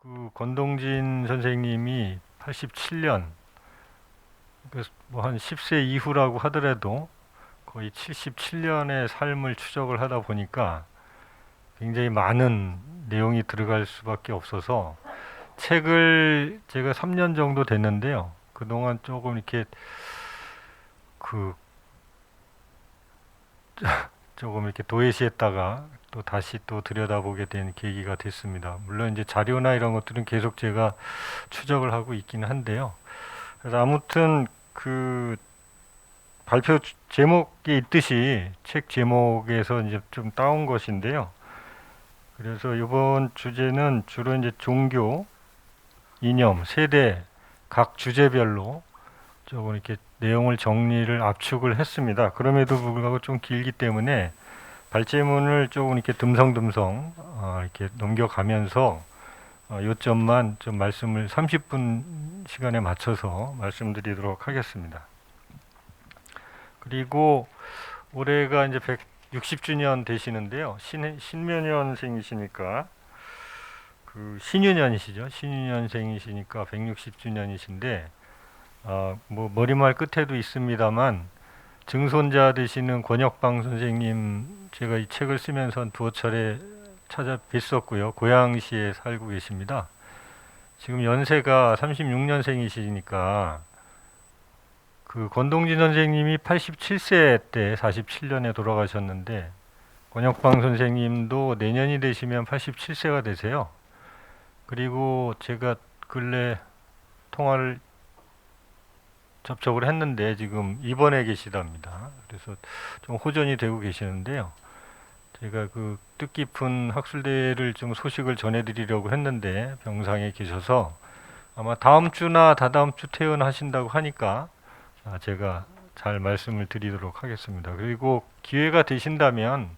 그 권동진 선생님이 87년, 그래서 뭐 한 10세 이후라고 하더라도 거의 77년의 삶을 추적을 하다 보니까 굉장히 많은 내용이 들어갈 수밖에 없어서 책을 제가 3년 정도 됐는데요. 그동안 조금 이렇게 그 조금 이렇게 도외시했다가 또 다시 또 들여다보게 된 계기가 됐습니다. 물론 이제 자료나 이런 것들은 계속 제가 추적을 하고 있긴 한데요. 그래서 아무튼 그 발표 제목이 있듯이 책 제목에서 이제 좀 따온 것인데요. 그래서 이번 주제는 주로 이제 종교, 이념, 세대 각 주제별로 조금 이렇게 내용을 정리를 압축을 했습니다. 그럼에도 불구하고 좀 길기 때문에 발제문을 조금 이렇게 듬성듬성 이렇게 넘겨가면서 요점만 좀 말씀을 30분 시간에 맞춰서 말씀드리도록 하겠습니다. 그리고 올해가 이제 160주년 되시는데요. 신묘년생이시니까 그 신유년이시죠. 신유년생이시니까 160주년이신데 뭐 머리말 끝에도 있습니다만 증손자 되시는 권혁방 선생님 제가 이 책을 쓰면서 두어 차례 찾아뵀었고요. 고양시에 살고 계십니다. 지금 연세가 36년생이시니까 그 권동진 선생님이 87세 때 47년에 돌아가셨는데 권혁방 선생님도 내년이 되시면 87세가 되세요. 그리고 제가 근래 통화를 접촉을 했는데 지금 입원해 계시답니다. 그래서 좀 호전이 되고 계시는데요. 제가 그 뜻깊은 학술대를 좀 소식을 전해드리려고 했는데 병상에 계셔서 아마 다음 주나 다다음 주 퇴원하신다고 하니까 제가 잘 말씀을 드리도록 하겠습니다. 그리고 기회가 되신다면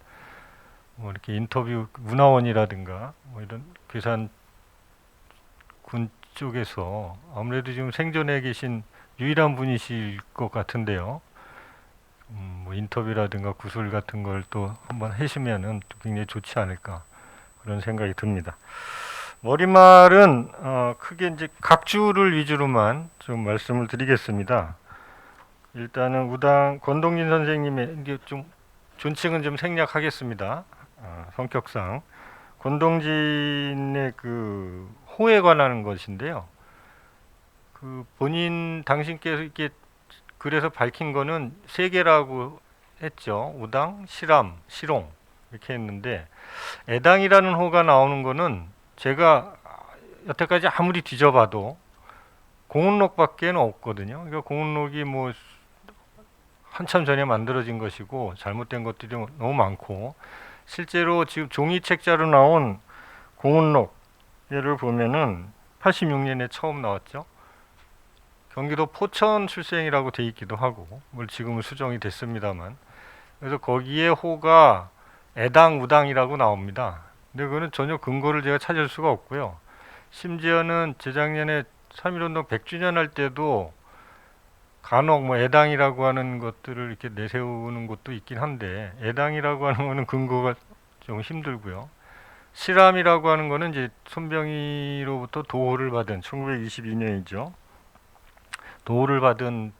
뭐 이렇게 인터뷰 문화원이라든가 뭐 이런 괴산 군 쪽에서 아무래도 지금 생존해 계신 유일한 분이실 것 같은데요. 뭐 인터뷰라든가 구술 같은 걸 또 한번 하시면은 굉장히 좋지 않을까 그런 생각이 듭니다. 머리말은 크게 이제 각주를 위주로만 좀 말씀을 드리겠습니다. 일단은 우당 권동진 선생님의 이게 좀 존칭은 좀 생략하겠습니다. 성격상 권동진의 그 호에 관한 것인데요. 그 본인 당신께서 이렇게 그래서 밝힌 거는 세 개라고 했죠. 우당, 실암, 실옹 이렇게 했는데 애당이라는 호가 나오는 거는 제가 여태까지 아무리 뒤져봐도 공운록밖에는 없거든요. 그러니까 공운록이 뭐 한참 전에 만들어진 것이고 잘못된 것들이 너무 많고 실제로 지금 종이 책자로 나온 공운록 예를 보면은 86년에 처음 나왔죠. 경기도 포천 출생이라고 돼 있기도 하고 물론 지금은 수정이 됐습니다만 그래서 거기에 호가 애당 우당이라고 나옵니다. 근데 그거는 전혀 근거를 제가 찾을 수가 없고요. 심지어는 재작년에 3.1운동 100주년 할 때도 간혹 뭐 애당이라고 하는 것들을 이렇게 내세우는 것도 있긴 한데 애당이라고 하는 거는 근거가 좀 힘들고요. 실암이라고 하는 거는 이제 손병희로부터 도호를 받은 1922년이죠. 도호를 받은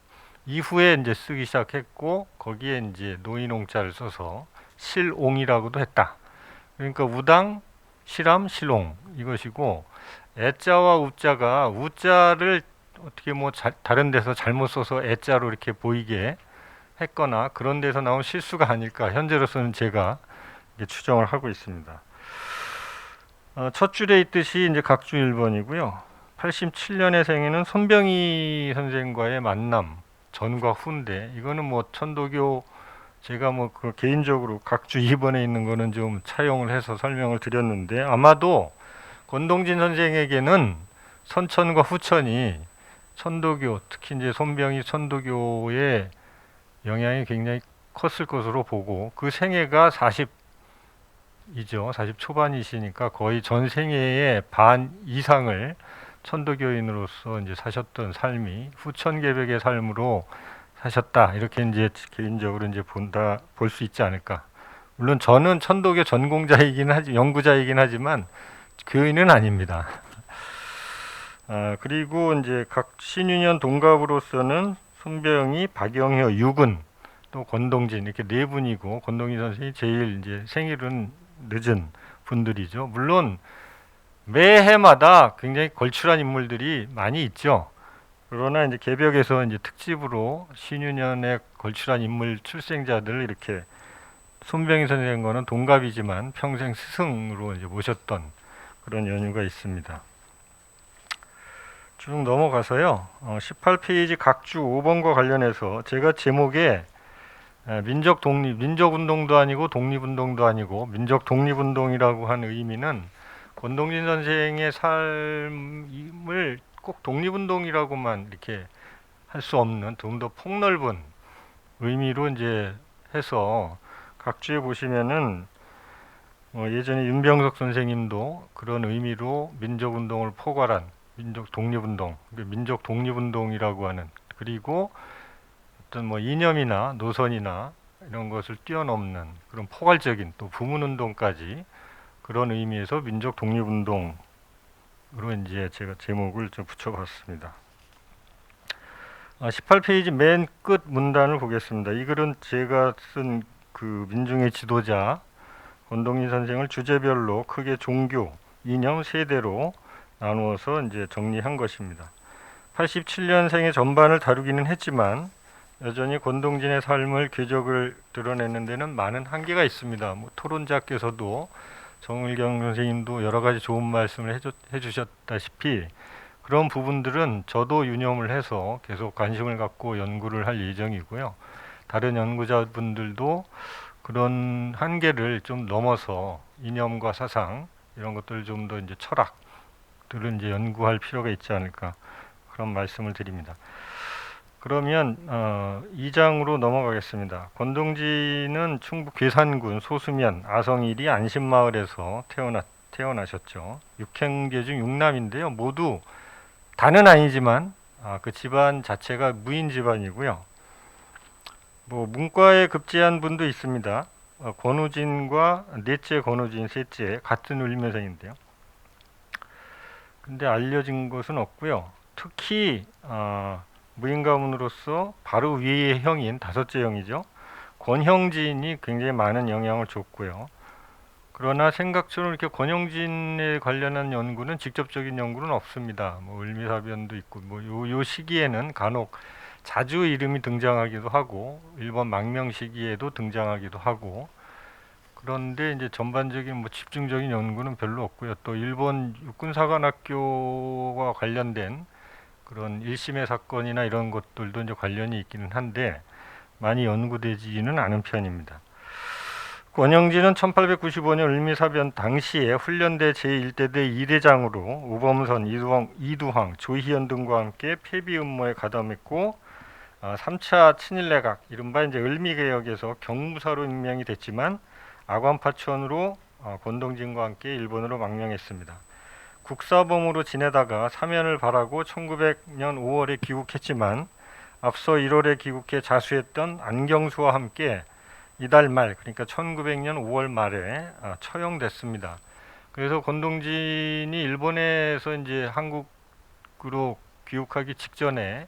이후에 이제 쓰기 시작했고 거기에 이제 노인홍자를 써서 실옹이라고도 했다. 그러니까 우당, 실암, 실옹 이것이고 애자와 우자가 우자를 어떻게 뭐 다른 데서 잘못 써서 애자로 이렇게 보이게 했거나 그런 데서 나온 실수가 아닐까 현재로서는 제가 추정을 하고 있습니다. 첫 줄에 있듯이 이제 각주 1번이고요. 87년의 생에는 손병희 선생과의 만남 전과 후인데 이거는 뭐 천도교 제가 뭐 그 개인적으로 각주 2번에 있는 거는 좀 차용을 해서 설명을 드렸는데 아마도 권동진 선생에게는 선천과 후천이 천도교 특히 이제 손병희 천도교의 영향이 굉장히 컸을 것으로 보고 그 생애가 40이죠. 40 초반이시니까 거의 전 생애의 반 이상을 천도교인으로서 이제 사셨던 삶이 후천개벽의 삶으로 사셨다 이렇게 이제 개인적으로 이제 볼 수 있지 않을까. 물론 저는 천도교 전공자이긴 하지 연구자이긴 하지만 교인은 아닙니다. 그리고 이제 각 신유년 동갑으로서는 손병희, 박영효, 유근, 또 권동진 이렇게 네 분이고 권동진 선생이 제일 이제 생일은 늦은 분들이죠. 물론 매해마다 굉장히 걸출한 인물들이 많이 있죠. 그러나 이제 개벽에서 이제 특집으로 신유년에 걸출한 인물 출생자들을 이렇게 손병희 선생과는 동갑이지만 평생 스승으로 이제 모셨던 그런 연유가 있습니다. 쭉 넘어가서요. 18페이지 각주 5번과 관련해서 제가 제목에 민족 독립, 민족 운동도 아니고 독립 운동도 아니고 민족 독립 운동이라고 한 의미는 권동진 선생의 삶을 꼭 독립 운동이라고만 이렇게 할 수 없는 좀 더 폭넓은 의미로 이제 해서 각주에 보시면은 예전에 윤병석 선생님도 그런 의미로 민족 운동을 포괄한 민족 독립운동, 민족 독립운동이라고 하는, 그리고 어떤 뭐 이념이나 노선이나 이런 것을 뛰어넘는 그런 포괄적인 또 부문운동까지 그런 의미에서 민족 독립운동으로 이제 제가 제목을 좀 붙여봤습니다. 18페이지 맨 끝 문단을 보겠습니다. 이 글은 제가 쓴 그 민중의 지도자 권동진 선생을 주제별로 크게 종교, 이념, 세대로 나누어서 이제 정리한 것입니다. 87년생의 전반을 다루기는 했지만 여전히 권동진의 삶을 궤적을 드러내는 데는 많은 한계가 있습니다. 토론자께서도 정을경 선생님도 여러 가지 좋은 말씀을 해주셨다시피 그런 부분들은 저도 유념을 해서 계속 관심을 갖고 연구를 할 예정이고요. 다른 연구자분들도 그런 한계를 좀 넘어서 이념과 사상 이런 것들을 좀 더 이제 철학들을 이제 연구할 필요가 있지 않을까 그런 말씀을 드립니다. 그러면 2장으로 넘어가겠습니다. 권동진은 충북 괴산군 소수면 아성일이 안심마을에서 태어나셨죠. 6형제 중 6남인데요. 모두 다는 아니지만 그 집안 자체가 무인 집안이고요. 뭐 문과에 급제한 분도 있습니다. 권우진과 넷째 권우진, 셋째 같은 을묘생인데요. 근데 알려진 것은 없고요. 특히 무인 가문으로서 바로 위의 형인 다섯째 형이죠. 권형진이 굉장히 많은 영향을 줬고요. 그러나 생각처럼 이렇게 권형진에 관련한 연구는 직접적인 연구는 없습니다. 뭐 을미사변도 있고 요 시기에는 간혹 자주 이름이 등장하기도 하고 일본 망명 시기에도 등장하기도 하고 그런데 이제 전반적인 뭐 집중적인 연구는 별로 없고요. 또 일본 육군사관학교와 관련된 그런 일심의 사건이나 이런 것들도 이제 관련이 있기는 한데 많이 연구되지는 않은 편입니다. 권영진은 1895년 을미사변 당시에 훈련대 제1대대 2대장으로 우범선, 이두황, 조희연 등과 함께 폐비음모에 가담했고 3차 친일내각, 이른바 이제 을미개혁에서 경무사로 임명이 됐지만 아관파천으로 권동진과 함께 일본으로 망명했습니다. 국사범으로 지내다가 사면을 발하고 1900년 5월에 귀국했지만 앞서 1월에 귀국해 자수했던 안경수와 함께 이달 말, 그러니까 1900년 5월 말에 처형됐습니다. 그래서 권동진이 일본에서 이제 한국으로 귀국하기 직전에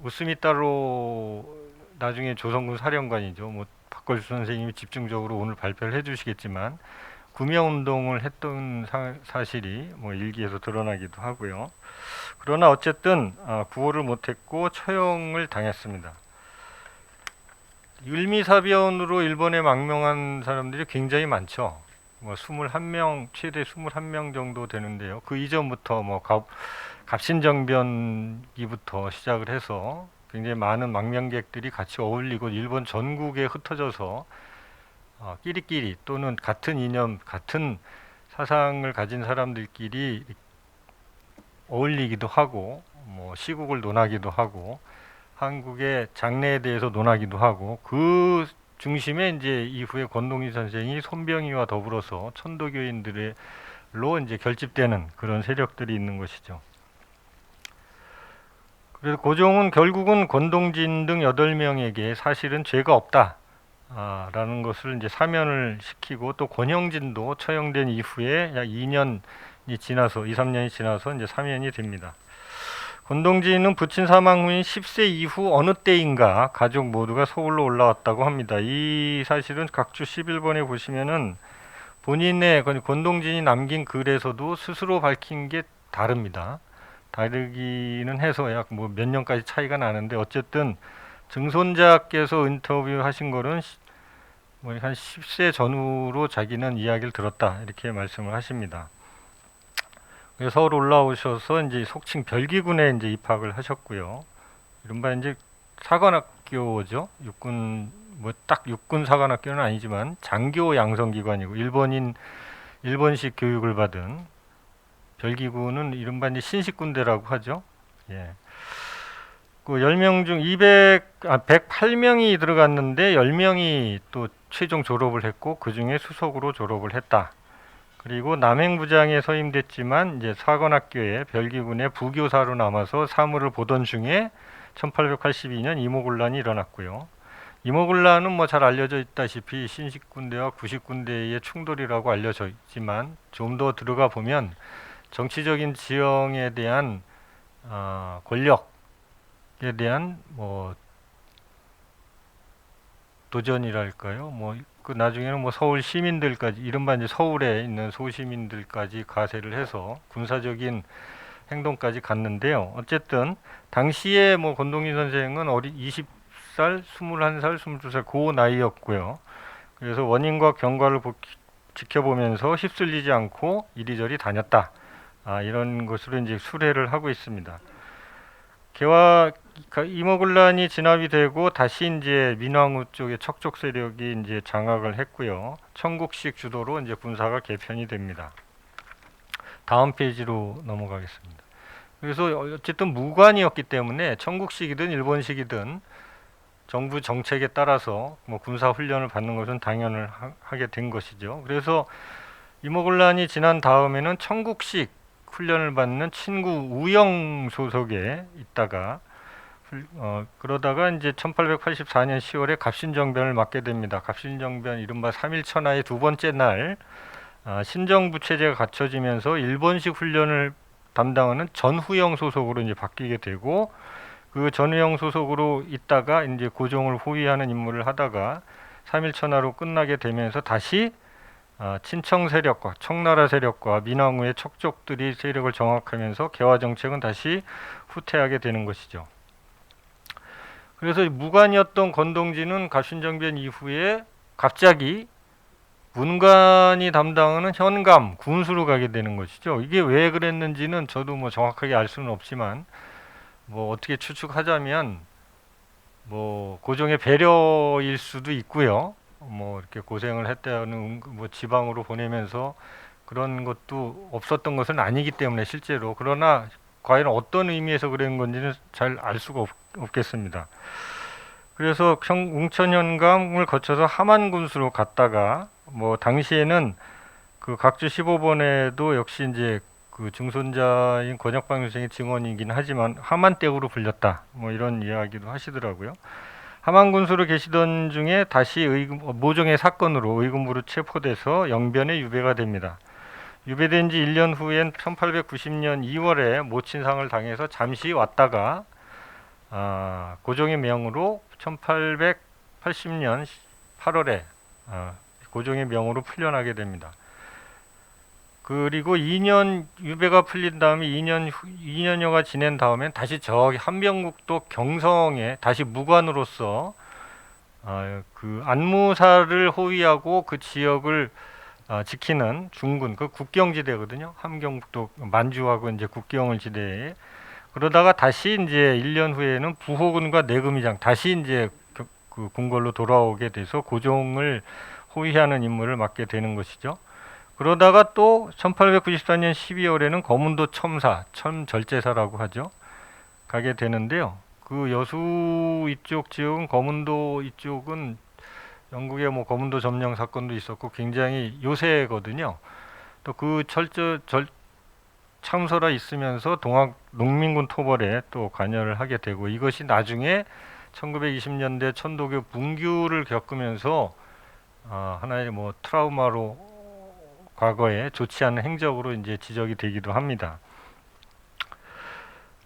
우스미따로 나중에 조선군 사령관이죠. 뭐 박걸수 선생님이 집중적으로 오늘 발표를 해주시겠지만 구명운동을 했던 사실이 뭐 일기에서 드러나기도 하고요. 그러나 어쨌든 구호를 못했고 처형을 당했습니다. 율미사변으로 일본에 망명한 사람들이 굉장히 많죠. 뭐 21명, 최대 21명 정도 되는데요. 그 이전부터 뭐 갑신정변기부터 시작을 해서 굉장히 많은 망명객들이 같이 어울리고 일본 전국에 흩어져서 끼리끼리 또는 같은 이념, 같은 사상을 가진 사람들끼리 어울리기도 하고 뭐 시국을 논하기도 하고 한국의 장래에 대해서 논하기도 하고 그 중심에 이제 이후에 권동진 선생이 손병희와 더불어서 천도교인들로 이제 결집되는 그런 세력들이 있는 것이죠. 그래서 고종은 결국은 권동진 등 8명에게 사실은 죄가 없다 라는 것을 이제 사면을 시키고 또 권형진도 처형된 이후에 약 2년 지나서 2, 3년이 지나서 이제 사면이 됩니다. 권동진은 부친 사망 후인 10세 이후 어느 때인가 가족 모두가 서울로 올라왔다고 합니다. 이 사실은 각주 11번에 보시면은 본인의 권동진이 남긴 글에서도 스스로 밝힌 게 다릅니다. 다르기는 해서 약 뭐 몇 년까지 차이가 나는데 어쨌든 증손자께서 인터뷰하신 거는 뭐 한 10세 전후로 자기는 이야기를 들었다 이렇게 말씀을 하십니다. 그래서 서울 올라오셔서 이제 속칭 별기군에 이제 입학을 하셨고요. 이른바 이제 사관학교죠. 육군 뭐 딱 육군 사관학교는 아니지만 장교 양성기관이고 일본식 교육을 받은 별기군은 이른바 이제 신식군대라고 하죠. 예. 그 10명 중 108명이 들어갔는데 10명이 또 최종 졸업을 했고 그 중에 수석으로 졸업을 했다. 그리고 남행부장에 서임됐지만 이제 사관학교에 별기군의 부교사로 남아서 사무를 보던 중에 1882년 이모군란이 일어났고요. 이모군란은 뭐 잘 알려져 있다시피 신식군대와 구식군대의 충돌이라고 알려져 있지만 좀 더 들어가 보면 정치적인 지형에 대한 권력에 대한 뭐 도전이랄까요? 뭐 그 나중에는 뭐 서울 시민들까지 이른바 이제 서울에 있는 소시민들까지 가세를 해서 군사적인 행동까지 갔는데요. 어쨌든 당시에 뭐 권동진 선생은 20살, 21살, 22살 그 나이였고요. 그래서 원인과 경과를 지켜보면서 휩쓸리지 않고 이리저리 다녔다. 이런 것으로 이제 수레를 하고 있습니다. 이모군란이 진압이 되고 다시 이제 민왕우 쪽의 척족 세력이 이제 장악을 했고요. 청국식 주도로 이제 군사가 개편이 됩니다. 다음 페이지로 넘어가겠습니다. 그래서 어쨌든 무관이었기 때문에 청국식이든 일본식이든 정부 정책에 따라서 뭐 군사 훈련을 받는 것은 당연을 하게 된 것이죠. 그래서 이모군란이 지난 다음에는 청국식 훈련을 받는 친구 우영 소속에 있다가 그러다가 이제 1884년 10월에 갑신정변을 맞게 됩니다. 갑신정변 이른바 3.1 천하의 두 번째 날 신정부 체제가 갖춰지면서 일본식 훈련을 담당하는 전후영 소속으로 이제 바뀌게 되고 그 전후영 소속으로 있다가 이제 고종을 호위하는 임무를 하다가 3.1 천하로 끝나게 되면서 다시 친청 세력과 청나라 세력과 민왕우의 척족들이 세력을 정확하면서 개화 정책은 다시 후퇴하게 되는 것이죠. 그래서 무관이었던 권동진은 갑신정변 이후에 갑자기 문관이 담당하는 현감, 군수로 가게 되는 것이죠. 이게 왜 그랬는지는 저도 뭐 정확하게 알 수는 없지만 뭐 어떻게 추측하자면 뭐 고종의 배려일 수도 있고요. 뭐 이렇게 고생을 했다는 뭐 지방으로 보내면서 그런 것도 없었던 것은 아니기 때문에 실제로 그러나 과연 어떤 의미에서 그런 건지는 잘 알 수가 없겠습니다. 그래서 웅천현감을 거쳐서 함안군수로 갔다가 뭐 당시에는 그 각주 15번에도 역시 이제 그 증손자인 권혁방 선생의 증언이긴 하지만 함안댁으로 불렸다 뭐 이런 이야기도 하시더라고요. 함안군수로 계시던 중에 다시 모종의 사건으로 의금부로 체포돼서 영변에 유배가 됩니다. 유배된 지 1년 후엔 1890년 2월에 모친상을 당해서 잠시 왔다가 고종의 명으로 1880년 8월에 고종의 명으로 풀려나게 됩니다. 그리고 2년 유배가 풀린 다음에 2년여가 지낸 다음에 다시 저기 한명국도 경성에 다시 무관으로서 그 안무사를 호위하고 그 지역을 지키는 중군 그 국경지대거든요. 함경북도 만주하고 이제 국경을 지대에 그러다가 다시 이제 1년 후에는 부호군과 내금위장 다시 이제 그 궁궐로 돌아오게 돼서 고종을 호위하는 임무를 맡게 되는 것이죠. 그러다가 또 1894년 12월에는 거문도 첨사, 첨절제사라고 하죠. 가게 되는데요. 그 여수 이쪽 지역은 거문도 이쪽은 영국의 뭐 거문도 점령 사건도 있었고 굉장히 요새거든요. 또 그 참설아 있으면서 동학 농민군 토벌에 또 관여를 하게 되고 이것이 나중에 1920년대 천도교 분규를 겪으면서 하나의 뭐 트라우마로 과거에 좋지 않은 행적으로 이제 지적이 되기도 합니다.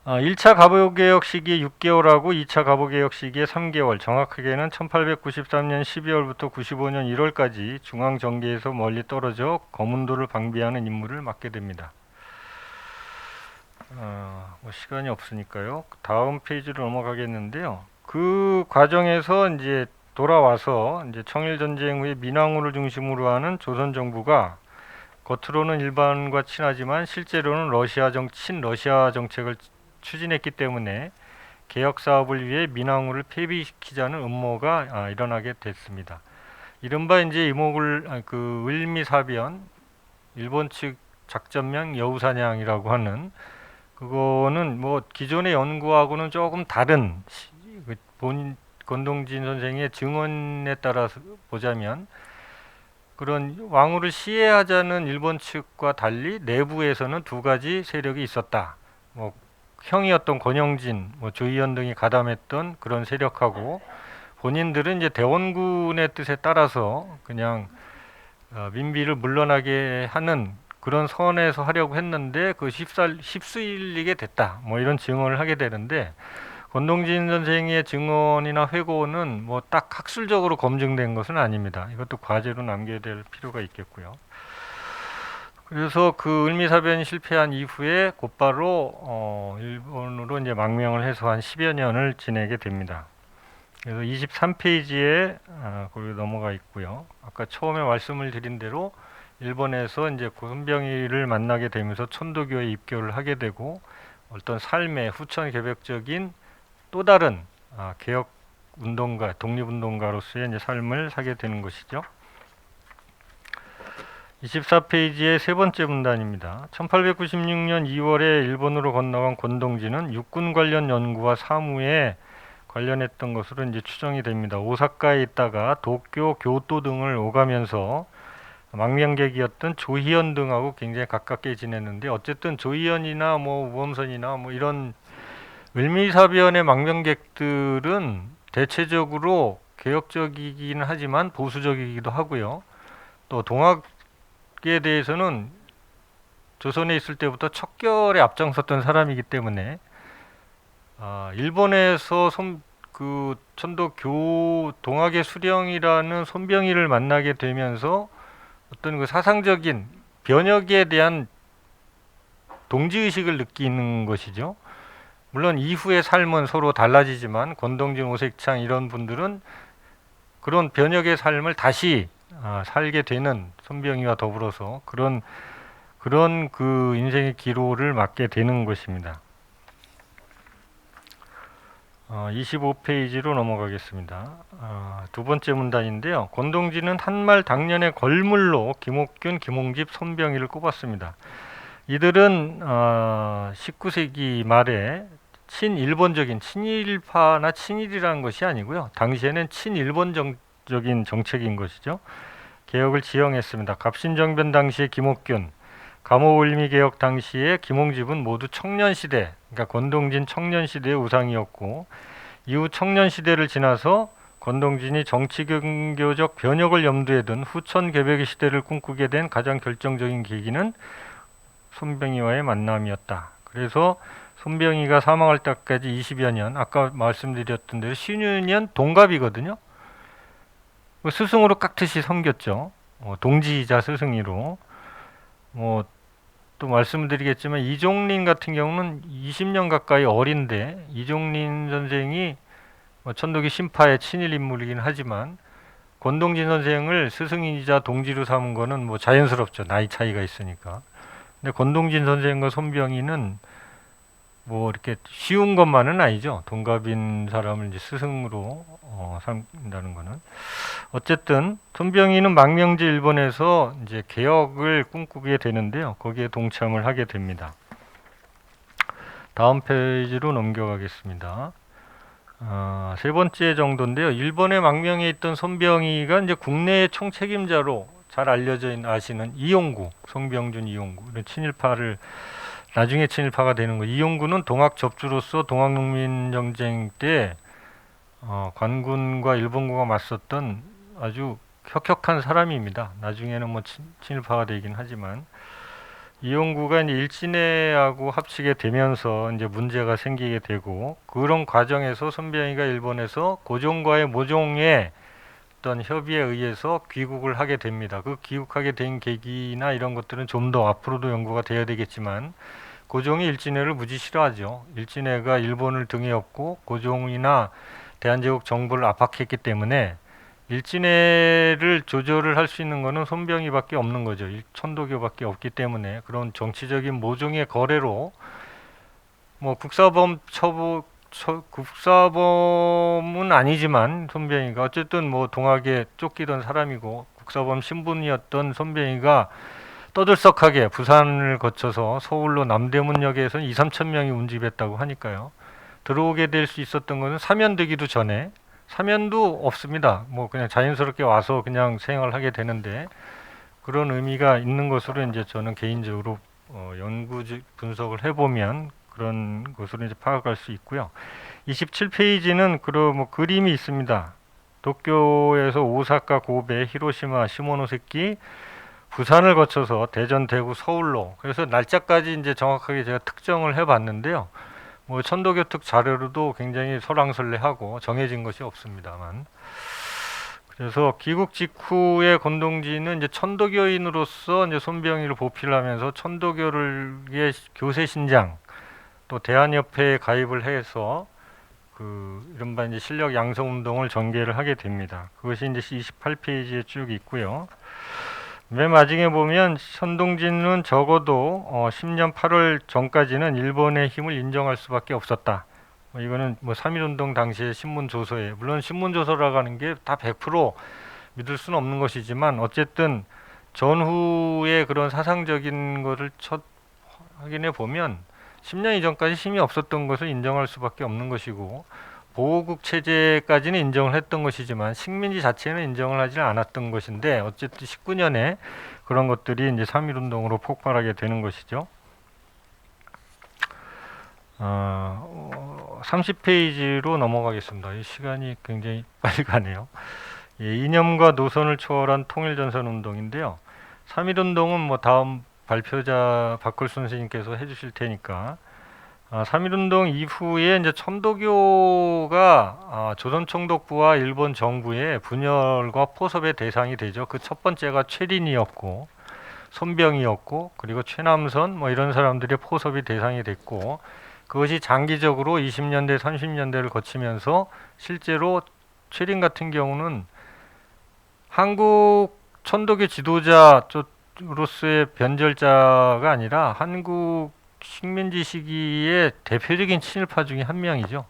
1차 갑오개혁 시기에 6개월하고 2차 갑오개혁 시기에 3개월, 정확하게는 1893년 12월부터 95년 1월까지 중앙 정계에서 멀리 떨어져 거문도를 방비하는 임무를 맡게 됩니다. 시간이 없으니까요. 다음 페이지로 넘어가겠는데요. 그 과정에서 이제 돌아와서 이제 청일전쟁 후에 민항우를 중심으로 하는 조선 정부가 겉으로는 일반과 친하지만 실제로는 친러시아 정책을 추진했기 때문에 개혁 사업을 위해 민항우를 폐비시키자는 음모가 일어나게 됐습니다. 이른바 이제 을미사변, 일본 측 작전명 여우사냥이라고 하는, 그거는 뭐 기존의 연구하고는 조금 다른 권동진 선생의 증언에 따라서 보자면, 그런 왕후를 시해하자는 일본 측과 달리 내부에서는 두 가지 세력이 있었다. 형이었던 권영진, 조희연 등이 가담했던 그런 세력하고, 본인들은 이제 대원군의 뜻에 따라서 그냥 민비를 물러나게 하는 그런 선에서 하려고 했는데 휩쓸리게 됐다. 이런 증언을 하게 되는데, 권동진 선생의 증언이나 회고는 딱 학술적으로 검증된 것은 아닙니다. 이것도 과제로 남겨야 될 필요가 있겠고요. 그래서 그 을미사변이 실패한 이후에 곧바로 일본으로 이제 망명을 해서 한 10여 년을 지내게 됩니다. 그래서 23페이지에 거기 넘어가 있고요. 아까 처음에 말씀을 드린 대로 일본에서 이제 손병희를 만나게 되면서 천도교에 입교를 하게 되고, 어떤 삶의 후천 개벽적인 또 다른 개혁 운동가, 독립운동가로서의 이제 삶을 사게 되는 것이죠. 24페이지의 세 번째 문단입니다. 1896년 2월에 일본으로 건너간 권동진은 육군 관련 연구와 사무에 관련했던 것으로 이제 추정이 됩니다. 오사카에 있다가 도쿄, 교토 등을 오가면서 망명객이었던 조희연 등하고 굉장히 가깝게 지냈는데, 어쨌든 조희연이나 우범선이나 이런 을미사변의 망명객들은 대체적으로 개혁적이긴 하지만 보수적이기도 하고요. 또 동학에 대해서는 조선에 있을 때부터 척결에 앞장섰던 사람이기 때문에 일본에서 천도 동학의 수령이라는 손병희를 만나게 되면서 어떤 그 사상적인 변혁에 대한 동지의식을 느끼는 것이죠. 물론 이후의 삶은 서로 달라지지만 권동진, 오색창 이런 분들은 그런 변혁의 삶을 다시 살게 되는, 손병희와 더불어서 그런 그 인생의 기로를 맞게 되는 것입니다. 25페이지로 넘어가겠습니다. 두 번째 문단인데요. 권동진은 한말 당년의 걸물로 김옥균, 김홍집, 손병희를 꼽았습니다. 이들은 19세기 말에 친일본적인, 친일파나 친일이라는 것이 아니고요. 당시에는 친일본적인 정책인 것이죠. 개혁을 지형했습니다. 갑신정변 당시의 김옥균, 감호을미개혁 당시에 김홍집은 모두 청년시대, 그러니까 권동진 청년시대의 우상이었고, 이후 청년시대를 지나서 권동진이 정치경교적 변혁을 염두에 둔 후천 개벽의 시대를 꿈꾸게 된 가장 결정적인 계기는 손병희와의 만남이었다. 그래서 손병희가 사망할 때까지 20여 년, 아까 말씀드렸던 대로 10년 동갑이거든요. 스승으로 깍듯이 섬겼죠. 동지이자 스승이로. 또 말씀드리겠지만 이종린 같은 경우는 20년 가까이 어린데, 이종린 선생이 천도교 신파의 친일 인물이긴 하지만 권동진 선생을 스승이자 동지로 삼은 거는 자연스럽죠. 나이 차이가 있으니까. 근데 권동진 선생과 손병희는 이렇게 쉬운 것만은 아니죠. 동갑인 사람을 이제 스승으로 삼는다는 거는. 어쨌든 손병희는 망명지 일본에서 이제 개혁을 꿈꾸게 되는데요. 거기에 동참을 하게 됩니다. 다음 페이지로 넘겨가겠습니다. 세 번째 정도인데요. 일본에 망명해 있던 손병희가 이제 국내의 총책임자로 잘 알려져 아시는 이용구, 송병준 이용구, 친일파를 나중에 친일파가 되는 거. 이용구는 동학 접주로서 동학농민정쟁 때 관군과 일본군과 맞섰던 아주 혁혁한 사람입니다. 나중에는 뭐 친일파가 되긴 하지만 이용구가 이제 일진회하고 합치게 되면서 이제 문제가 생기게 되고 그런 과정에서 손병희가 일본에서 고종과의 모종의 어떤 협의에 의해서 귀국을 하게 됩니다. 그 귀국하게 된 계기나 이런 것들은 좀 더 앞으로도 연구가 돼야 되겠지만 고종이 일진회를 무지 싫어하죠. 일진회가 일본을 등에 업고 고종이나 대한제국 정부를 압박했기 때문에 일진회를 조절을 할 수 있는 것은 손병희밖에 없는 거죠. 천도교밖에 없기 때문에 그런 정치적인 모종의 거래로 뭐 국사범은 아니지만 손병희가 어쨌든 뭐 동학에 쫓기던 사람이고 국사범 신분이었던 손병희가 떠들썩하게 부산을 거쳐서 서울로 남대문역에서 2, 3천 명이 운집했다고 하니까요. 들어오게 될 수 있었던 것은 사면되기도 전에 사면도 없습니다. 뭐 그냥 자연스럽게 와서 그냥 생활하게 되는데 그런 의미가 있는 것으로 이제 저는 개인적으로 연구 분석을 해보면 그런 것으로 이제 파악할 수 있고요. 27페이지는 그런 뭐 그림이 있습니다. 도쿄에서 오사카, 고베, 히로시마, 시모노세키, 부산을 거쳐서 대전, 대구, 서울로 그래서 날짜까지 이제 정확하게 제가 특정을 해봤는데요. 뭐 천도교 특 자료로도 굉장히 설왕설래하고 정해진 것이 없습니다만 그래서 귀국 직후에 권동진은 이제 천도교인으로서 이제 손병희를 보필하면서 천도교를 교세 신장 또 대한협회에 가입을 해서 그 이른바 이제 실력 양성 운동을 전개를 하게 됩니다. 그것이 이제 28페이지에 쭉 있고요. 맨 마지막에 보면 선동진은 적어도 10년 8월 전까지는 일본의 힘을 인정할 수밖에 없었다. 이거는 뭐 3.1운동 당시의 신문 조서에 물론 신문 조서라고 하는 게 다 100% 믿을 수는 없는 것이지만 어쨌든 전후의 그런 사상적인 것을 확인해 보면 10년 이전까지 힘이 없었던 것을 인정할 수밖에 없는 것이고 보호국 체제까지는 인정을 했던 것이지만 식민지 자체는 인정을 하지 않았던 것인데 어쨌든 19년에 그런 것들이 이제 3.1운동으로 폭발하게 되는 것이죠. 30페이지로 넘어가겠습니다. 이 시간이 굉장히 빨리 가네요. 예, 이념과 노선을 초월한 통일전선 운동인데요. 3.1운동은 뭐 다음 발표자 박걸수 선생님께서 해주실 테니까 3.1운동 이후에 이제 천도교가 조선총독부와 일본 정부의 분열과 포섭의 대상이 되죠. 그 첫 번째가 최린이었고 손병희였고 그리고 최남선 뭐 이런 사람들의 포섭이 대상이 됐고 그것이 장기적으로 20년대 30년대를 거치면서 실제로 최린 같은 경우는 한국 천도교 지도자로서의 변절자가 아니라 한국 식민지 시기의 대표적인 친일파 중에 한 명이죠.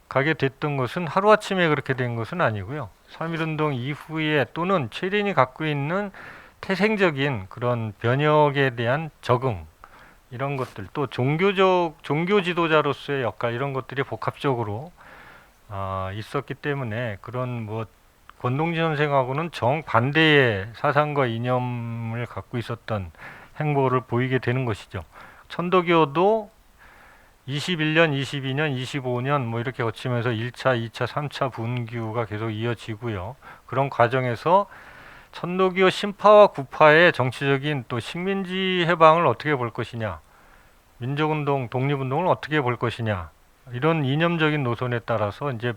가게 됐던 것은 하루아침에 그렇게 된 것은 아니고요. 3.1운동 이후에 또는 최린이 갖고 있는 태생적인 그런 변혁에 대한 적응 이런 것들 또 종교 지도자로서의 역할 이런 것들이 복합적으로 있었기 때문에 그런 뭐 권동진 선생하고는 정반대의 사상과 이념을 갖고 있었던 행보를 보이게 되는 것이죠. 천도교도 21년, 22년, 25년 뭐 이렇게 거치면서 1차, 2차, 3차 분규가 계속 이어지고요. 그런 과정에서 천도교 신파와 구파의 정치적인 또 식민지 해방을 어떻게 볼 것이냐, 민족운동, 독립운동을 어떻게 볼 것이냐 이런 이념적인 노선에 따라서 이제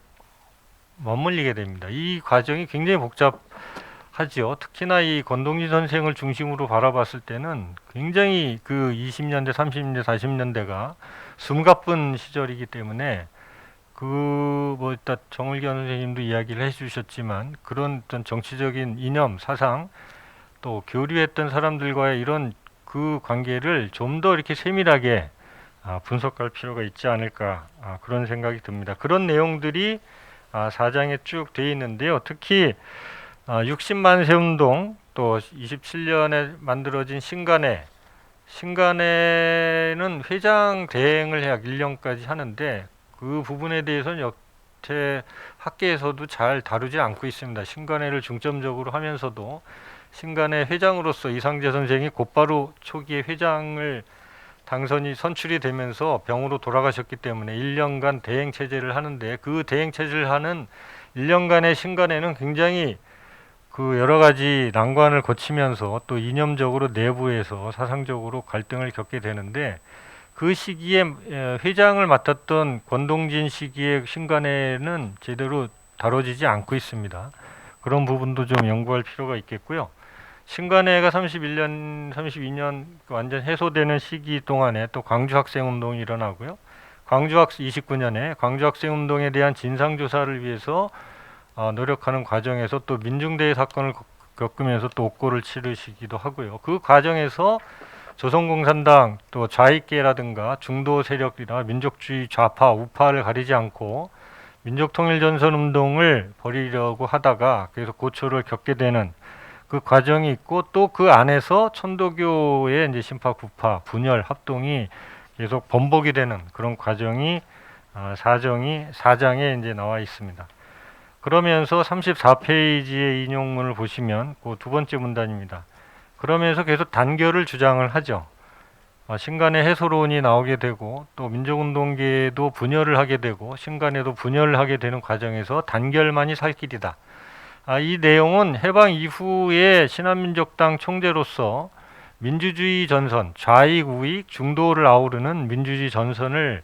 맞물리게 됩니다. 이 과정이 굉장히 복잡하죠. 특히나 이 권동진 선생을 중심으로 바라봤을 때는 굉장히 그 20년대, 30년대, 40년대가 숨가쁜 시절이기 때문에 뭐 일단 정을견 선생님도 이야기를 해주셨지만 그런 어떤 정치적인 이념, 사상 또 교류했던 사람들과의 이런 그 관계를 좀 더 이렇게 세밀하게 분석할 필요가 있지 않을까 그런 생각이 듭니다. 그런 내용들이 4장에 쭉 되어 있는데요. 특히 60만세 운동 또 27년에 만들어진 신간회는 회장 대행을 약 1년까지 하는데 그 부분에 대해서는 여태 학계에서도 잘 다루지 않고 있습니다. 신간회를 중점적으로 하면서도 신간회 회장으로서 이상재 선생이 곧바로 초기에 회장을 선출이 되면서 병으로 돌아가셨기 때문에 1년간 대행 체제를 하는데 그 대행 체제를 하는 1년간의 신간회는 굉장히 그 여러 가지 난관을 거치면서 또 이념적으로 내부에서 사상적으로 갈등을 겪게 되는데, 그 시기에 회장을 맡았던 권동진 시기의 신간회는 제대로 다뤄지지 않고 있습니다. 그런 부분도 좀 연구할 필요가 있겠고요. 신간회가 31년, 32년 완전 해소되는 시기 동안에 또 광주 학생 운동이 일어나고요. 29년에 광주 학생 운동에 대한 진상 조사를 위해서 노력하는 과정에서 또 민중대회 사건을 겪으면서 또 옥고를 치르시기도 하고요. 그 과정에서 조선공산당 또 좌익계라든가 중도 세력이나 민족주의 좌파 우파를 가리지 않고 민족통일전선운동을 벌이려고 하다가 계속 고초를 겪게 되는 그 과정이 있고, 또 그 안에서 천도교의 이제 신파 구파 분열 합동이 계속 번복이 되는 그런 과정이 사장에 이제 나와 있습니다. 그러면서 34페이지의 인용문을 보시면 그 두 번째 문단입니다. 그러면서 계속 단결을 주장을 하죠. 신간의 해소론이 나오게 되고 또 민족운동계도 분열을 하게 되고 신간에도 분열을 하게 되는 과정에서 단결만이 살 길이다. 이 내용은 해방 이후에 신한민족당 총재로서 민주주의 전선, 좌익, 우익, 중도를 아우르는 민주주의 전선을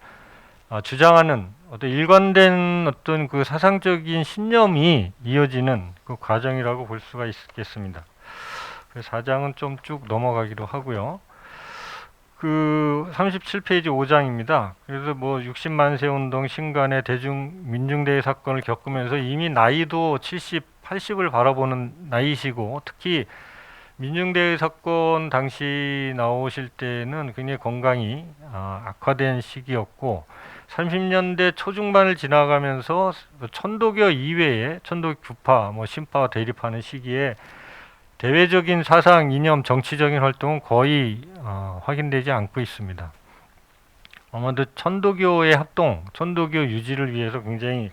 주장하는 어떤 일관된 어떤 그 사상적인 신념이 이어지는 그 과정이라고 볼 수가 있겠습니다. 그래서 4장은 좀 쭉 넘어가기로 하고요. 그 37페이지 5장입니다. 그래서 뭐 60만세 운동, 신간의 대중 민중대회 사건을 겪으면서 이미 나이도 70, 80을 바라보는 나이시고, 특히 민중대회 사건 당시 나오실 때는 굉장히 건강이 악화된 시기였고, 30년대 초중반을 지나가면서 천도교 이외에 천도교 구파, 뭐 신파와 대립하는 시기에 대외적인 사상, 이념, 정치적인 활동은 거의 확인되지 않고 있습니다. 아마도 천도교의 합동, 천도교 유지를 위해서 굉장히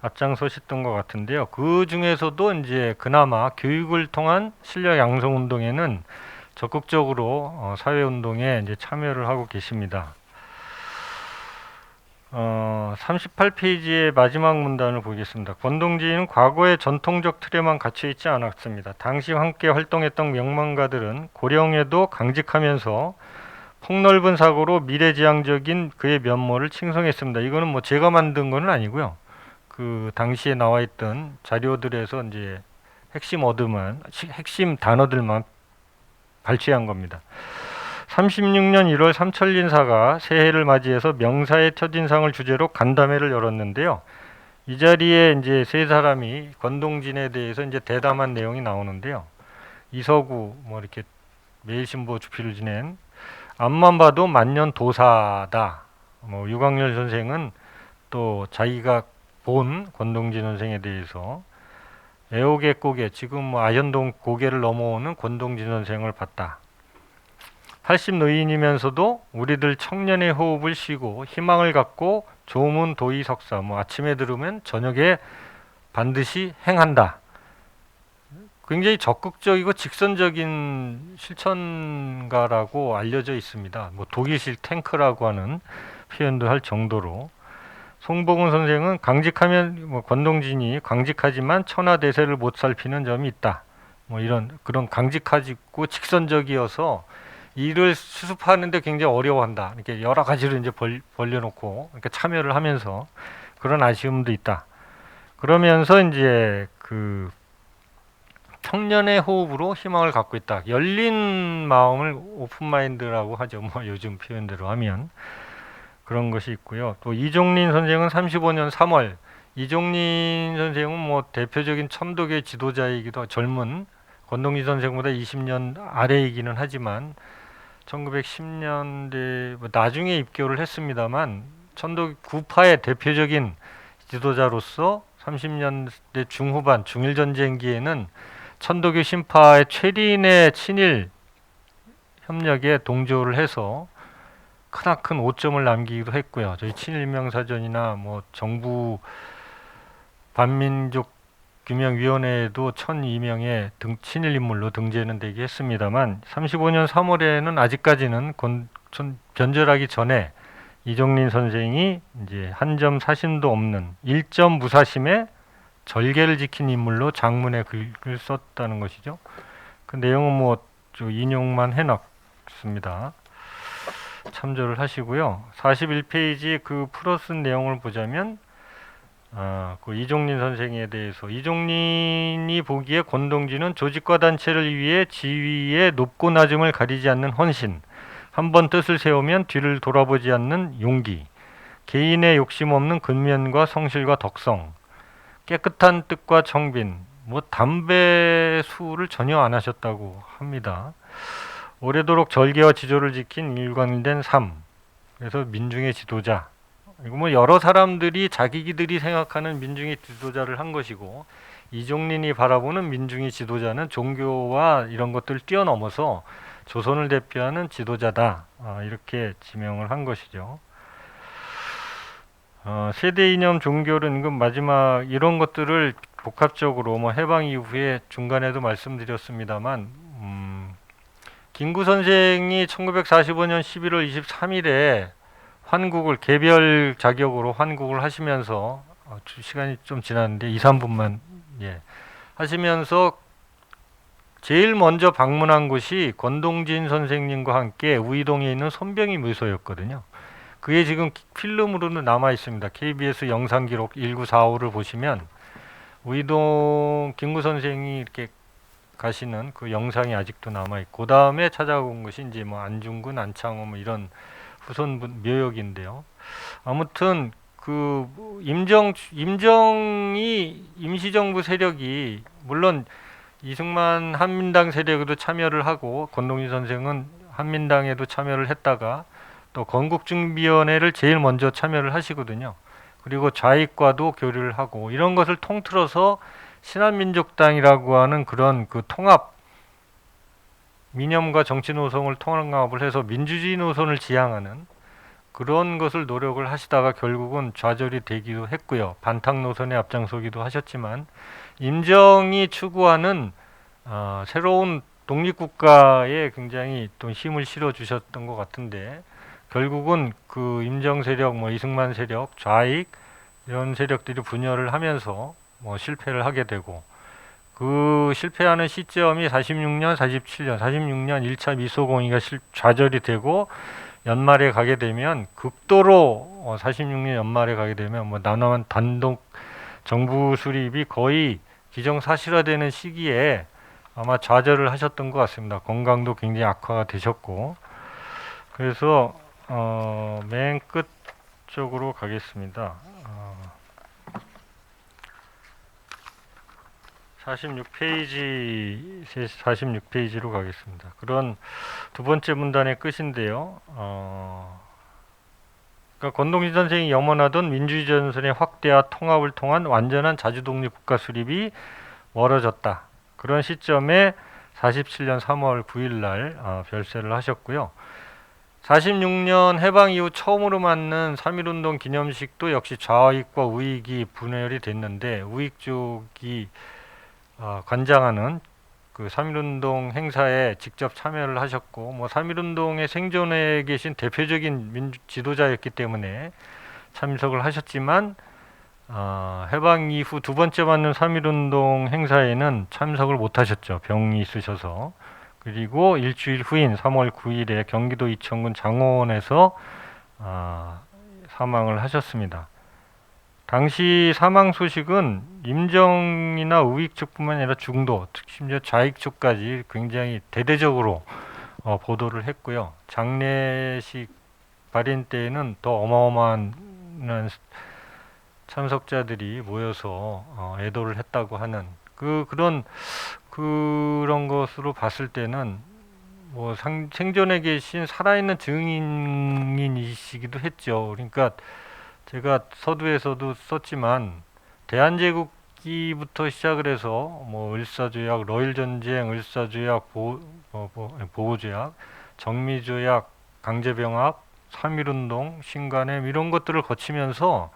앞장서셨던 것 같은데요. 그 중에서도 이제 그나마 교육을 통한 실력 양성 운동에는 적극적으로 사회 운동에 이제 참여를 하고 계십니다. 38페이지의 마지막 문단을 보겠습니다. 권동진은 과거의 전통적 틀에만 갇혀 있지 않았습니다. 당시 함께 활동했던 명망가들은 고령에도 강직하면서 폭넓은 사고로 미래지향적인 그의 면모를 칭송했습니다. 이거는 뭐 제가 만든 건 아니고요. 그 당시에 나와 있던 자료들에서 이제 핵심 단어들만 발췌한 겁니다. 36년 1월 삼천린사가 새해를 맞이해서 명사의 첫인상을 주제로 간담회를 열었는데요. 이 자리에 이제 세 사람이 권동진에 대해서 이제 대담한 내용이 나오는데요. 이서구 뭐 이렇게 매일신보 주필을 지낸 앞만 봐도 만년 도사다. 뭐 유광열 선생은 또 자기가 본 권동진 선생에 대해서 애옥의 고개, 지금 뭐 아현동 고개를 넘어오는 권동진 선생을 봤다. 80 노인이면서도 우리들 청년의 호흡을 쉬고 희망을 갖고 조문 도의 석사, 뭐 아침에 들으면 저녁에 반드시 행한다. 굉장히 적극적이고 직선적인 실천가라고 알려져 있습니다. 뭐 독일식 탱크라고 하는 표현도 할 정도로. 송봉은 선생은 강직하면 뭐 권동진이 강직하지만 천하대세를 못 살피는 점이 있다. 뭐 이런 그런 강직하고 직선적이어서 일을 수습하는데 굉장히 어려워한다. 이렇게 여러 가지로 이제 벌려놓고 이렇게 참여를 하면서 그런 아쉬움도 있다. 그러면서 이제 그 청년의 호흡으로 희망을 갖고 있다. 열린 마음을 오픈 마인드라고 하죠. 뭐 요즘 표현대로 하면 그런 것이 있고요. 또 이종린 선생은 35년 3월. 이종린 선생은 뭐 대표적인 천도계 지도자이기도 하고 젊은 권동진 선생보다 20년 아래이기는 하지만 1910년대 나중에 입교를 했습니다만 천도 구파의 대표적인 지도자로서 30년대 중후반 중일전쟁기에는 천도교 신파의 최린의 친일 협력에 동조를 해서 크나큰 오점을 남기기도 했고요. 저희 친일명사전이나 뭐 정부 반민족 규명위원회에도 1002명의 친일 인물로 등재는 되게 했습니다만 35년 3월에는 아직까지는 변절하기 전에 이종린 선생이 이제 한 점 사심도 없는 1점 무사심에 절개를 지킨 인물로 장문의 글을 썼다는 것이죠. 그 내용은 뭐 인용만 해놨습니다. 참조를 하시고요. 41페이지 그 풀어 쓴 내용을 보자면 그 이종린 선생에 대해서 이종린이 보기에 권동진은 조직과 단체를 위해 지위의 높고 낮음을 가리지 않는 헌신, 한번 뜻을 세우면 뒤를 돌아보지 않는 용기, 개인의 욕심 없는 근면과 성실과 덕성, 깨끗한 뜻과 정빈, 뭐 담배 수를 전혀 안 하셨다고 합니다. 오래도록 절개와 지조를 지킨 일관된 삶, 그래서 민중의 지도자. 이거 뭐 여러 사람들이 자기들이 생각하는 민중의 지도자를 한 것이고, 이종린이 바라보는 민중의 지도자는 종교와 이런 것들을 뛰어넘어서 조선을 대표하는 지도자다, 이렇게 지명을 한 것이죠. 세대 이념, 종교를 임금 마지막 이런 것들을 복합적으로 뭐 해방 이후에 중간에도 말씀드렸습니다만, 김구 선생이 1945년 11월 23일에 환국을 개별 자격으로 환국을 하시면서 시간이 좀 지났는데 2, 3분만 하시면서 제일 먼저 방문한 곳이 권동진 선생님과 함께 우이동에 있는 손병희 묘소였거든요. 그게 지금 필름으로는 남아 있습니다. KBS 영상 기록 1945를 보시면 우이동 김구 선생이 이렇게 가시는 그 영상이 아직도 남아 있고, 그 다음에 찾아온 것이 이제 뭐 안중근, 안창호 뭐 이런 후손 묘역인데요. 아무튼 그 임정이 임시정부 세력이 물론 이승만 한민당 세력에도 참여를 하고 권동진 선생은 한민당에도 참여를 했다가 또 건국준비위원회를 제일 먼저 참여를 하시거든요. 그리고 좌익과도 교류를 하고 이런 것을 통틀어서 신한민족당이라고 하는 그런 그 통합, 이념과 정치 노선을 통합을 해서 민주주의 노선을 지향하는 그런 것을 노력을 하시다가 결국은 좌절이 되기도 했고요. 반탁 노선에 앞장서기도 하셨지만, 임정이 추구하는 새로운 독립국가에 굉장히 또 힘을 실어 주셨던 것 같은데, 결국은 그 임정 세력, 뭐 이승만 세력, 좌익 이런 세력들이 분열을 하면서 뭐 실패를 하게 되고, 그 실패하는 시점이 46년, 47년, 46년 1차 미소공의가 좌절이 되고 연말에 가게 되면 극도로 46년 연말에 가게 되면 뭐 남한 단독 정부 수립이 거의 기정사실화되는 시기에 아마 좌절을 하셨던 것 같습니다. 건강도 굉장히 악화가 되셨고, 그래서 맨 끝 쪽으로 가겠습니다. 46페이지로 가겠습니다. 그런 두 번째 문단의 끝인데요. 그러니까 권동진 선생이 염원하던 민주주의 전선의 확대와 통합을 통한 완전한 자주독립 국가 수립이 멀어졌다. 그런 시점에 47년 3월 9일 날 별세를 하셨고요. 46년 해방 이후 처음으로 맞는 3.1운동 기념식도 역시 좌익과 우익이 분열이 됐는데, 우익 쪽이 관장하는 그 3.1운동 행사에 직접 참여를 하셨고, 뭐 3.1운동의 생존에 계신 대표적인 지도자였기 때문에 참석을 하셨지만, 해방 이후 두 번째 맞는 3.1운동 행사에는 참석을 못 하셨죠. 병이 있으셔서. 그리고 일주일 후인 3월 9일에 경기도 이천군 장호원에서 사망을 하셨습니다. 당시 사망 소식은 임정이나 우익 쪽뿐만 아니라 중도, 심지어 좌익 쪽까지 굉장히 대대적으로 보도를 했고요. 장례식 발인 때에는 더 어마어마한 참석자들이 모여서 애도를 했다고 하는 그런 것으로 봤을 때는 뭐 생존에 계신 살아있는 증인이시기도 했죠. 그러니까 제가 서두에서도 썼지만 대한제국기부터 시작을 해서 뭐 을사조약, 러일전쟁, 을사조약, 보호조약, 정미조약, 강제병합, 3.1운동, 신간엠 이런 것들을 거치면서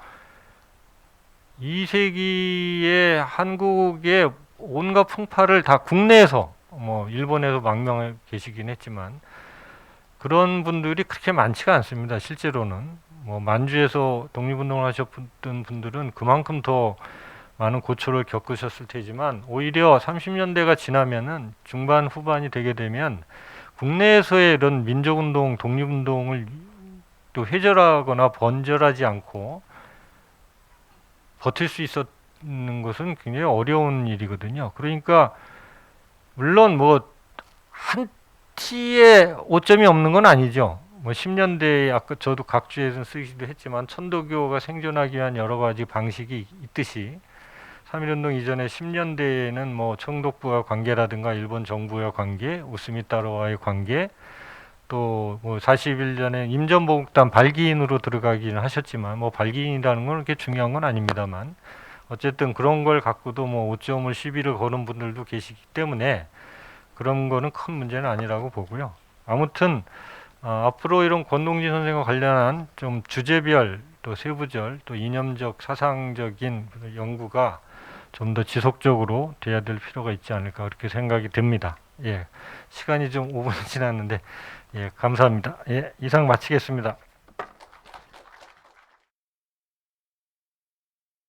2세기의 한국의 온갖 풍파를 다 국내에서, 뭐 일본에서 망명해 계시긴 했지만 그런 분들이 그렇게 많지가 않습니다. 실제로는 뭐 만주에서 독립운동을 하셨던 분들은 그만큼 더 많은 고초를 겪으셨을 테지만 오히려 30년대가 지나면은 중반 후반이 되게 되면 국내에서의 이런 민족운동, 독립운동을 또 회절하거나 번절하지 않고 버틸 수 있었는 것은 굉장히 어려운 일이거든요. 그러니까 물론 뭐 한치의 오점이 없는 건 아니죠. 뭐 10년대에 아까 저도 각주에서 쓰기도 했지만 천도교가 생존하기 위한 여러 가지 방식이 있듯이 3.1운동 이전에 10년대에는 뭐 청독부와 관계라든가 일본 정부와 관계, 우스미타로와의 관계, 또 뭐 41년에 임전보국단 발기인으로 들어가기는 하셨지만 뭐 발기인이라는 건 그렇게 중요한 건 아닙니다만 어쨌든 그런 걸 갖고도 뭐 5점을 시비를 거는 분들도 계시기 때문에 그런 거는 큰 문제는 아니라고 보고요. 아무튼 앞으로 이런 권동진 선생과 관련한 좀 주제별 또 세부절 또 이념적 사상적인 연구가 좀 더 지속적으로 돼야 될 필요가 있지 않을까 그렇게 생각이 듭니다. 예, 시간이 좀 5분이 지났는데 예, 감사합니다. 예, 이상 마치겠습니다.